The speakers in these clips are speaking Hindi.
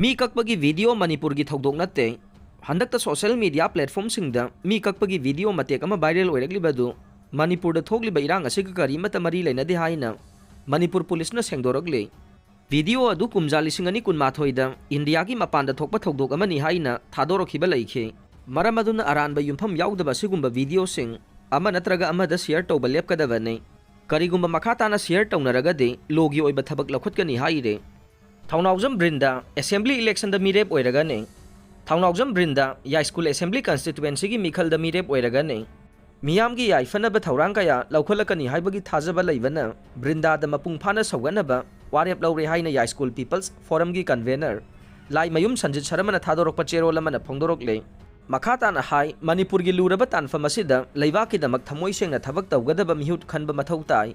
मी कक्पगी वीडियो मणिपुर की थौदोक नत्ते हंदक्ता सोशल मीडिया प्लेटफॉर्म सिंगदा मी कक्पगी वीडियो मतेक अमा वायरल ओइरक्लिबदु मणिपुर द थोकलिबा इरांग असिग करी मत मरी लेनदे हाइना मणिपुर पुलिस न सेंगदोरकले वीडियो अदु कुमजा लिसिंग अनि कुनमाथोइदा इंडिया की मपान द थोकपा थौदोक अमनि हाइना थादोरखिबा लैखे मरम अदुना अरानबा युमफम याउदबा सिगुंबा वीडियो सिंग अमा नत्रगा अमादा शेयर तौबा लेपकदबने करीगुंबा मखा ताना शेयर तौनरगदे लोगी ओइबा थबक लखुतकनि हाइरे Thounaojam Brinda Assembly Election the Mirep Oiragani Thounaojam Brinda Ya School Assembly Constituency की मिखल द Mirep Oiragani मियाम की याई फनब थौरांगया लौखलकनी हाइबगी थाजबा लैबना Brinda द मपुंग फाना सौगनबा वारेप लौरे हाइना या स्कूल पीपल्स फोरम की कन्वेनर लाई मयुम संजित शर्मन थादोरक चेरोल मन फोंदोरकले मखाताना हाई मणिपुर की लूरब तानफम असिदा लैबाकीदमक थमोई सेंगना थबक तौगदबा मिहुत खनब मथौ ताई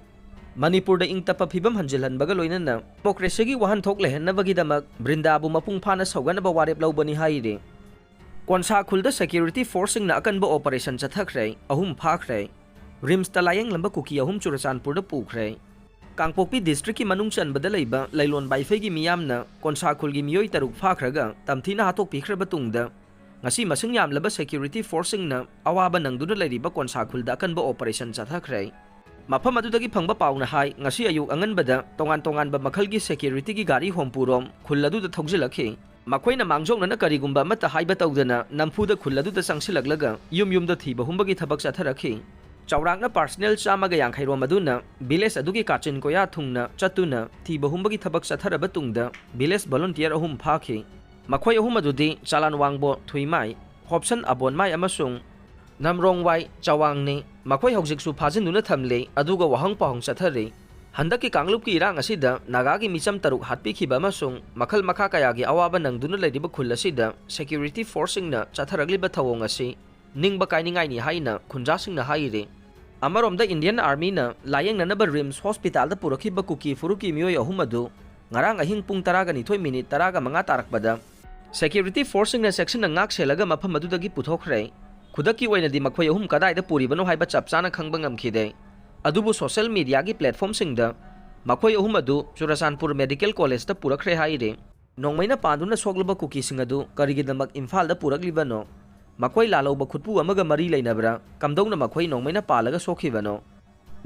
मणिपुर द इंग तप फिबम हंजिलहनबगा लोइनना डेमोक्रेसी की वहन थोक लेहनबगीदमक ब्रिंदाबु मपुंग फाना सौगनबा वारेप लौबनी हाइरे कोनशाखुल्दा सिक्योरिटी फोर्सिंगना अकनबा ऑपरेशन चथखरे अहुम फाखरे रिम्स ता लायेंगलंबा कुकी अहुम चुरचानपुरदा पुखरे कांगपोक्पी डिस्ट्रिक्ट की मनुंग चनबदा लैबा लैलोन बाइफे की मियामना कोनशाखुल की मियोई तरुक फाखरगा तमथीना हाथोक पिखरबा तुंगदा ngasi masing yamlaba security forcesingna awaba nangduna leriba कोनशाखुल्दा अकनबा ऑपरेशन चथखरे मफम अदुदगी फंगबा पाउना हाई ngasi अयुक अंगनबदा तोंगान मखल की सिक्योरिटी की गाड़ी होमपुरोम खुल्लदुदा थौजिलखे मखोइना मांगजोंगना करिगुंबा मत हाइबा तौदना नमफुदा खुल्लदुदा संगसिलगलगा युम थीबा हुंबगी थबक चथरखे चौरांगना पर्सनल चामगा यांखैरोम अदुना विलेज अदुगी काचिन कोया थुंगना चतुना थीबा हुंबगी थबक चथरबा तुंगदा विलेज वॉलंटियर अहुम फाखे मखोइ अहुम अदुदी चालान वांगबो थुइमाई हॉप्सन अबोनमाई अमसुंग नमरोंगवाई चवांगने मखोइ हौजिकसु फाजिनुना थमले अदुगा वहंग पहंग चथरे हंदकी कांगलुप की इरांग असिदा नागा की मिचम तरुक हाटपिखिबा अमसुंग मखल मखा कयागी अवाबा नंगदुना लैरिबा खुल असिदा सिक्योरिटी फोर्सिंगना चथरगलिबा थवोंग असि निंगबा काइनिंगाइनि हाइना खुंजासिंगना हाइरे अमरोमदा इंडियन आर्मी ना लायेंगनबा रिम्स हॉस्पिटल दा पुरखिबा कुकी फुरुकी मियोय अहुम अदु ngarang ahing pung 12 minute 15 तारकबदा सिक्योरिटी फोर्सिंगना section ngak selaga mafam adudagi puthokre खुदकी ओइनदी मखोय अहुम कदाइदा पुरिबनो हाइबा चपचाना खंगबा ngamkhide अदुबु सोशल मीडिया की प्लेटफॉर्म सिंगदा मखोय अहुम अदु चुराचानपुर मेडिकल कॉलेज दा पुरखरे हाइरे नोंगमैना पांदुना सोगलबा कुकी सिंग अदु करिगिदमक इम्फाल दा पुरकलिबनो मखोय लालौबा खुदपु अमगा मरी लैनबरा कमदौना मखोय नोंगमैना पालगा सोखिबनो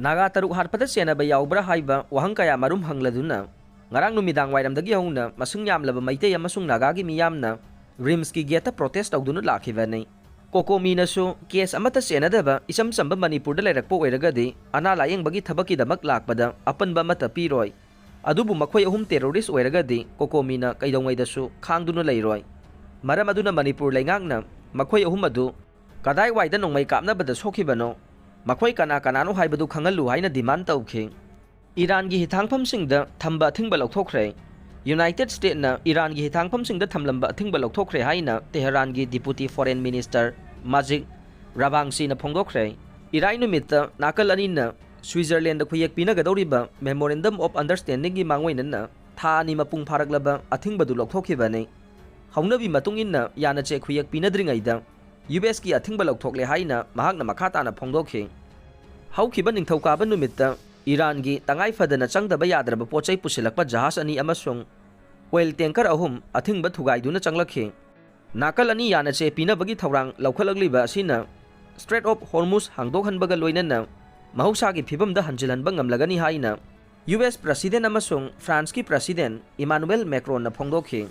नागा तरुक हारपदा चेनबा याउबरा हाइबा वहंग कया मरुम हंगलदुना ngarang numidang wairamdagi hauna masung yamlaba maitei amasung nagagi miyamna rims ki geta protest tawduna lakhibani कोकोमीनसु केस अमता सेनदबा इसम संब मणिपुर द लेरकपो ओइरगदि अना लायेंबगी थबकी दमक लाकपदा अपनबा मत पीरोय अदुबु मखोय अहुम टेररिस्ट ओइरगदि कोकोमीना कैदोंगैदसु खांगदुना लैरोय मरम अदुना मणिपुर लैंगांगना मखोय अहुम अदु कदाय वाइदा नोंमै कापनाबदा सोखिबनो मखोय कना कनानो हाइबदु खंगलु हाइना डिमांड तौखे ईरान की हिथांगफमसिंगदा थंबा अथिंबा लौथोखरे यूनाइटेड स्टेट ना ईरान की हिथांगफमसिंगदा थमलंबा अथिंबा लौथोखरे हाइना तेहरान की डिप्यूटी फॉरेन मिनिस्टर माजिक राबांगसी ना फोंदोखरे इराई नुमित्ता नाकल अनिना स्विट्जरलैंड खुयेक पिनगदौरिबा मेमोरेंडम ऑफ अंडरस्टैंडिंग की मांगोइनना था अनि मपुंग फारगलबा अथिंबदु लौथोखिबने हौनबी मतुंगिनना यानाचे खुयेक पिनद्रिंगैदा यूएस की अथिंबा लौथोखले हाइना महाकना मखाताना फोंदोखे हौखिबा निंगथौकाबा नुमित्ता ईरान की तंगाई फदना चंगदबा यादरबा पोचै पुसिलकपा जहाज अनि अमसुंग ऑयल टैंकर अहुम अथिंबा थुगाइदुना चंगलखे नाकल अनि यानाचे पिनबगी थौरांग लौखलगलिबा असिना स्ट्रेट ऑफ हॉर्मुज हांगदोखनबगा लोइनना महौसागी फिबमदा हंजिलहनबा ngamlagani हाइना यूएस प्रेसिडेंट अमसुंग फ्रांस की प्रेसिडेंट इमानुएल मैक्रोन ना फोंदोखे